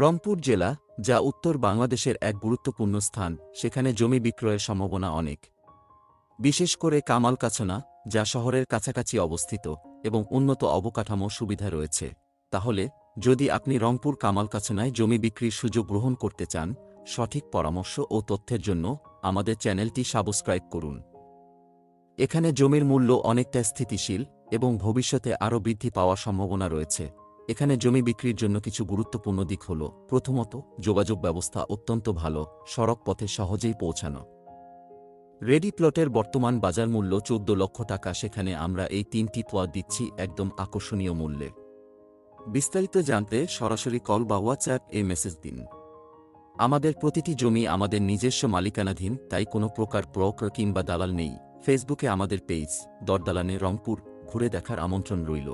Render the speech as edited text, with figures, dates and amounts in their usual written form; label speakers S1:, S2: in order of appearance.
S1: রংপুর জেলা, যা উত্তর বাংলাদেশের এক গুরুত্বপূর্ণ স্থান, সেখানে জমি বিক্রয়ের সম্ভাবনা অনেক। বিশেষ করে কামালকাছনা, যা শহরের কাছাকাছি অবস্থিত এবং উন্নত অবকাঠামো সুবিধা রয়েছে। তাহলে, যদি আপনি রংপুর কামালকাছনায় জমি বিক্রির সুযোগ গ্রহণ করতে চান, সঠিক পরামর্শ ও তথ্যের জন্য আমাদের চ্যানেলটি সাবস্ক্রাইব করুন। এখানে জমির মূল্য অনেকটা স্থিতিশীল এবং ভবিষ্যতে আরও বৃদ্ধি পাওয়ার সম্ভাবনা রয়েছে। এখানে জমি বিক্রির জন্য কিছু গুরুত্বপূর্ণ দিক হল: প্রথমত, যোগাযোগ ব্যবস্থা অত্যন্ত ভালো, সড়ক পথে সহজেই পৌঁছানো। রেডি প্লটের বর্তমান বাজার মূল্য 14 লক্ষ টাকা, সেখানে আমরা এই 3টি প্লট দিচ্ছি একদম আকর্ষণীয় মূল্যে। বিস্তারিত জানতে সরাসরি কল বা হোয়াটসঅ্যাপ মেসেজ দিন। আমাদের প্রতিটি জমি আমাদের নিজস্ব মালিকানাধীন, তাই কোনো প্রকার ব্রোকার কিংবা দালাল নেই। ফেসবুকে আমাদের পেজ দরদালানে রংপুর ঘুরে দেখার আমন্ত্রণ রইল।